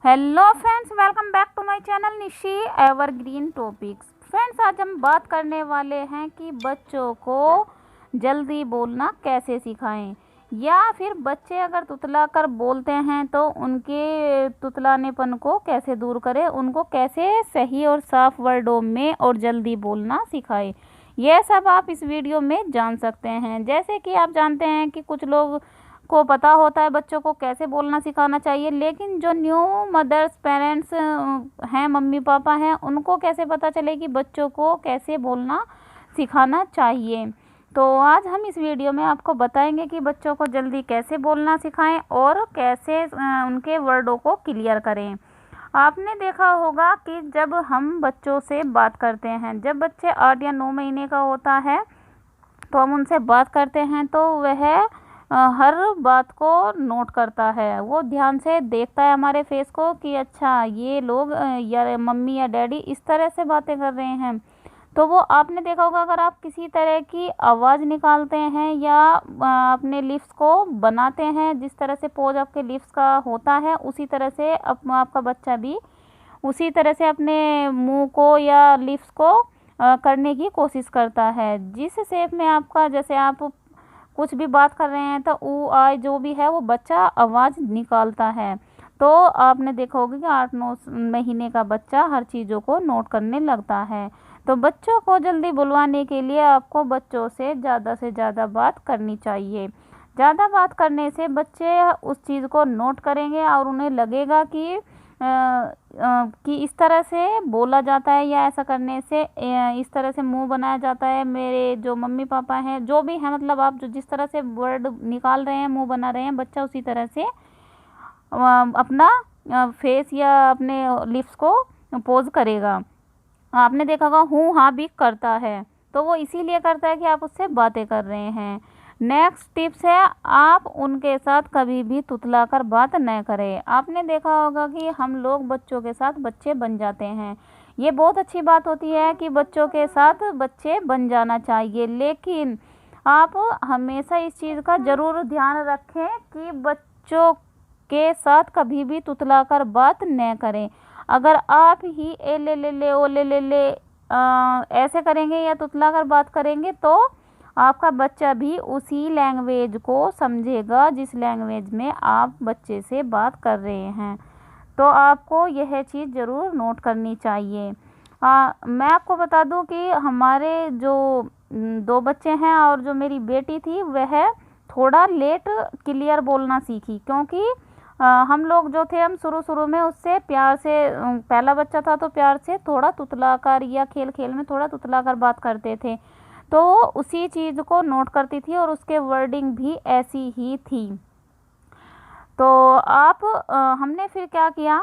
Hello friends, welcome back to my channel Nishi evergreen topics. Friends, आज हम बात करने वाले हैं कि बच्चों को जल्दी बोलना कैसे सिखाएं, या फिर बच्चे अगर तुतला कर बोलते हैं तो उनके तुतलानेपन को कैसे दूर करें, उनको कैसे सही और साफ वर्डों में और जल्दी बोलना सिखाएं। यह सब आप इस वीडियो में जान सकते हैं। जैसे कि आप जानते हैं कि कुछ लोग को पता होता है बच्चों को कैसे बोलना सिखाना चाहिए, लेकिन जो न्यू मदर्स पेरेंट्स हैं, मम्मी पापा हैं, उनको कैसे पता चले कि बच्चों को कैसे बोलना सिखाना चाहिए। तो आज हम इस वीडियो में आपको बताएंगे कि बच्चों को जल्दी कैसे बोलना सिखाएं और कैसे उनके वर्डों को क्लियर करें। आपने देखा होगा कि जब हम बच्चों से बात करते हैं, जब बच्चे 8 या 9 महीने का होता है तो हम उनसे बात करते हैं तो वह हर बात को नोट करता है। वो ध्यान से देखता है हमारे फेस को कि अच्छा ये लोग या मम्मी या डैडी इस तरह से बातें कर रहे हैं। तो वो आपने देखा होगा, अगर आप किसी तरह की आवाज़ निकालते हैं या अपने लिप्स को बनाते हैं, जिस तरह से पोज आपके लिप्स का होता है उसी तरह से आपका बच्चा भी उसी तरह से अपने मुंह को या लिप्स को करने की कोशिश करता है। जिस शेप में आपका, जैसे आप कुछ भी बात कर रहे हैं तो ऊ आई जो भी है वो बच्चा आवाज़ निकालता है। तो आपने देखा होगा कि 8-9 महीने का बच्चा हर चीज़ों को नोट करने लगता है। तो बच्चों को जल्दी बुलवाने के लिए आपको बच्चों से ज़्यादा बात करनी चाहिए। ज़्यादा बात करने से बच्चे उस चीज़ को नोट करेंगे और उन्हें लगेगा कि इस तरह से बोला जाता है, या ऐसा करने से इस तरह से मुंह बनाया जाता है। मेरे जो मम्मी पापा हैं, जो भी हैं, मतलब आप जो जिस तरह से वर्ड निकाल रहे हैं, मुंह बना रहे हैं, बच्चा उसी तरह से अपना फेस या अपने लिप्स को पोज करेगा। आपने देखा होगा हूँ हाँ भी करता है, तो वो इसीलिए करता है कि आप उससे बातें कर रहे हैं। नेक्स्ट टिप्स है, आप उनके साथ कभी भी तुतलाकर बात न करें। आपने देखा होगा कि हम लोग बच्चों के साथ बच्चे बन जाते हैं। ये बहुत अच्छी बात होती है कि बच्चों के साथ बच्चे बन जाना चाहिए, लेकिन आप हमेशा इस चीज़ का ज़रूर ध्यान रखें कि बच्चों के साथ कभी भी तुतलाकर बात न करें। अगर आप ही ए ले ओ ले ऐसे करेंगे या तुतलाकर बात करेंगे तो आपका बच्चा भी उसी लैंग्वेज को समझेगा जिस लैंग्वेज में आप बच्चे से बात कर रहे हैं। तो आपको यह चीज़ ज़रूर नोट करनी चाहिए। मैं आपको बता दूं कि हमारे जो 2 बच्चे हैं और जो मेरी बेटी थी वह थोड़ा लेट क्लियर बोलना सीखी, क्योंकि हम लोग जो थे, हम शुरू में उससे प्यार से, पहला बच्चा था तो प्यार से थोड़ा तुतलाकर या खेल खेल में थोड़ा तुतलाकर बात करते थे। तो उसी चीज़ को नोट करती थी और उसके वर्डिंग भी ऐसी ही थी। तो हमने फिर क्या किया,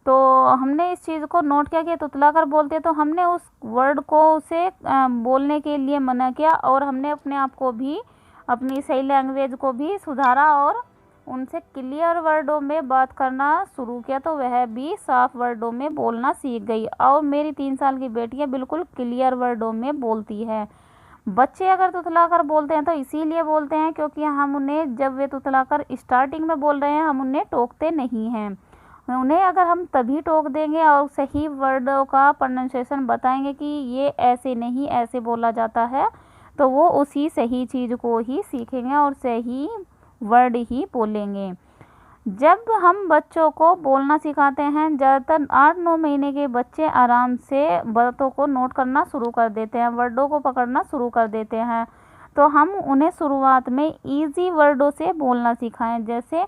तो हमने इस चीज़ को नोट किया कि तुतलाकर बोलते, तो हमने उस वर्ड को उसे बोलने के लिए मना किया और हमने अपने आप को भी, अपनी सही लैंग्वेज को भी सुधारा और उनसे क्लियर वर्डों में बात करना शुरू किया। तो वह भी साफ वर्डों में बोलना सीख गई और मेरी 3 साल की बेटी बिल्कुल क्लियर वर्डों में बोलती है। बच्चे अगर तुतलाकर बोलते हैं तो इसीलिए बोलते हैं क्योंकि हम उन्हें, जब वे तुतलाकर स्टार्टिंग में बोल रहे हैं, हम उन्हें टोकते नहीं हैं। उन्हें अगर हम तभी टोक देंगे और सही वर्डों का प्रोनाउंसिएशन बताएंगे कि ये ऐसे नहीं ऐसे बोला जाता है, तो वो उसी सही चीज़ को ही सीखेंगे और सही वर्ड ही बोलेंगे। जब हम बच्चों को बोलना सिखाते हैं, ज़्यादातर 8-9 महीने के बच्चे आराम से बातों को नोट करना शुरू कर देते हैं, वर्डों को पकड़ना शुरू कर देते हैं। तो हम उन्हें शुरुआत में इजी वर्डों से बोलना सिखाएं, जैसे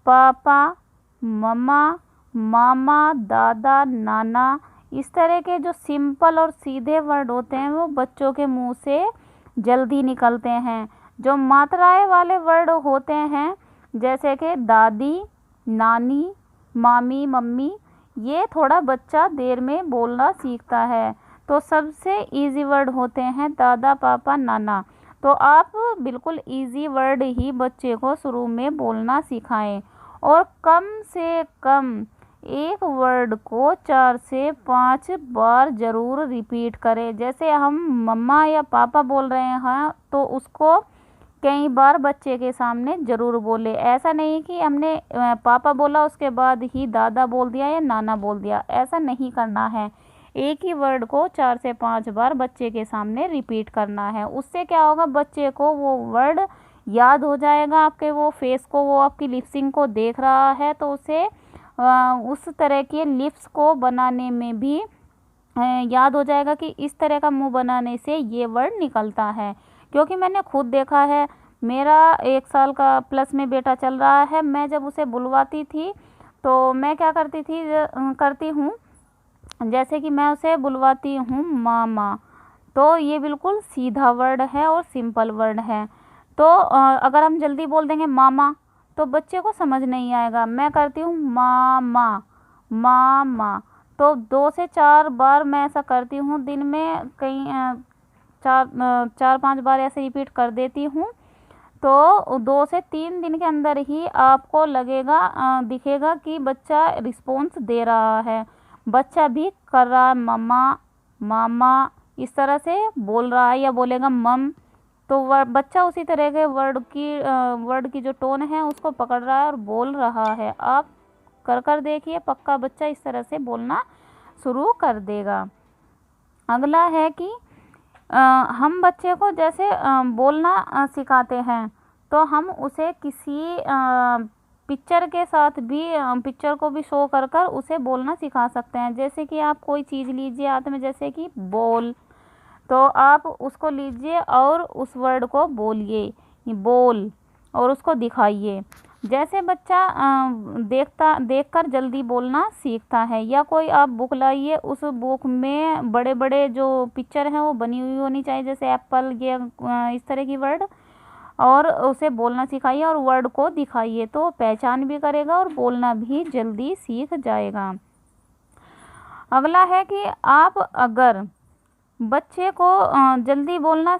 पापा, मम्मा, मामा, दादा, नाना। इस तरह के जो सिंपल और सीधे वर्ड होते हैं वो बच्चों के मुंह से जल्दी निकलते हैं। जो मात्राएं वाले वर्ड होते हैं, जैसे कि दादी, नानी, मामी, मम्मी, ये थोड़ा बच्चा देर में बोलना सीखता है। तो सबसे इजी वर्ड होते हैं दादा, पापा, नाना। तो आप बिल्कुल इजी वर्ड ही बच्चे को शुरू में बोलना सिखाएं और कम से कम एक वर्ड को 4 से 5 बार ज़रूर रिपीट करें। जैसे हम मम्मा या पापा बोल रहे हैं तो उसको कई बार बच्चे के सामने ज़रूर बोले। ऐसा नहीं कि हमने पापा बोला उसके बाद ही दादा बोल दिया या नाना बोल दिया, ऐसा नहीं करना है। एक ही वर्ड को 4 से 5 बार बच्चे के सामने रिपीट करना है। उससे क्या होगा, बच्चे को वो वर्ड याद हो जाएगा, आपके वो फेस को, वो आपकी लिपसिंग को देख रहा है तो उसे उस तरह के लिप्स को बनाने में भी याद हो जाएगा कि इस तरह का मुंह बनाने से ये वर्ड निकलता है। क्योंकि मैंने खुद देखा है, मेरा 1 साल का प्लस में बेटा चल रहा है, मैं जब उसे बुलवाती थी तो मैं क्या करती हूँ, जैसे कि मैं उसे बुलवाती हूँ मामा, तो ये बिल्कुल सीधा वर्ड है और सिंपल वर्ड है। तो अगर हम जल्दी बोल देंगे मामा तो बच्चे को समझ नहीं आएगा। मैं करती हूँ मामा मामा, तो 2 से 4 बार मैं ऐसा करती हूँ, दिन में कई 4-5 बार ऐसे रिपीट कर देती हूँ। तो 2 से 3 दिन के अंदर ही आपको दिखेगा कि बच्चा रिस्पॉन्स दे रहा है, बच्चा भी कर रहा है मम्मा मामा, इस तरह से बोल रहा है या बोलेगा मम। तो बच्चा उसी तरह के वर्ड की जो टोन है उसको पकड़ रहा है और बोल रहा है। आप कर देखिए, पक्का बच्चा इस तरह से बोलना शुरू कर देगा। अगला है कि हम बच्चे को जैसे बोलना सिखाते हैं तो हम उसे किसी पिक्चर के साथ भी पिक्चर को भी शो कर उसे बोलना सिखा सकते हैं। जैसे कि आप कोई चीज़ लीजिए हाथ में, जैसे कि बॉल, तो आप उसको लीजिए और उस वर्ड को बोलिए, बोल, और उसको दिखाइए। जैसे बच्चा देखकर जल्दी बोलना सीखता है। या कोई आप बुक लाइए, उस बुक में बड़े बड़े जो पिक्चर हैं वो बनी हुई होनी चाहिए, जैसे एप्पल, ये इस तरह की वर्ड, और उसे बोलना सिखाइए और वर्ड को दिखाइए, तो पहचान भी करेगा और बोलना भी जल्दी सीख जाएगा। अगला है कि आप अगर बच्चे को जल्दी बोलना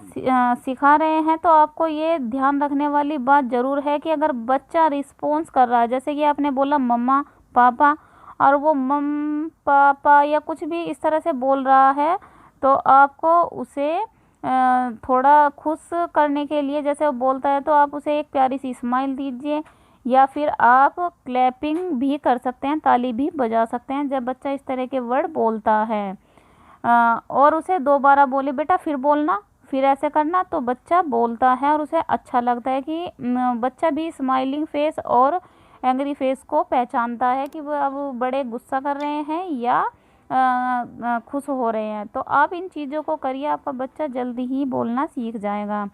सिखा रहे हैं तो आपको ये ध्यान रखने वाली बात ज़रूर है कि अगर बच्चा रिस्पॉन्स कर रहा है, जैसे कि आपने बोला मम्मा पापा, और वो मम पापा या कुछ भी इस तरह से बोल रहा है, तो आपको उसे थोड़ा खुश करने के लिए, जैसे वो बोलता है तो आप उसे एक प्यारी सी स्माइल दीजिए, या फिर आप क्लैपिंग भी कर सकते हैं, ताली भी बजा सकते हैं जब बच्चा इस तरह के वर्ड बोलता है। और उसे दोबारा बोले बेटा फिर बोलना, फिर ऐसे करना, तो बच्चा बोलता है और उसे अच्छा लगता है कि बच्चा भी स्माइलिंग फेस और एंग्री फेस को पहचानता है कि वो अब बड़े गुस्सा कर रहे हैं या खुश हो रहे हैं। तो आप इन चीज़ों को करिए, आपका बच्चा जल्दी ही बोलना सीख जाएगा।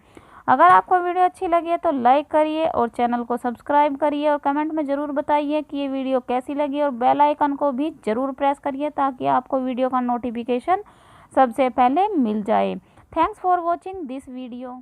अगर आपको वीडियो अच्छी लगी है तो लाइक करिए और चैनल को सब्सक्राइब करिए, और कमेंट में ज़रूर बताइए कि ये वीडियो कैसी लगी, और बेल आइकन को भी ज़रूर प्रेस करिए ताकि आपको वीडियो का नोटिफिकेशन सबसे पहले मिल जाए। Thanks for watching this video.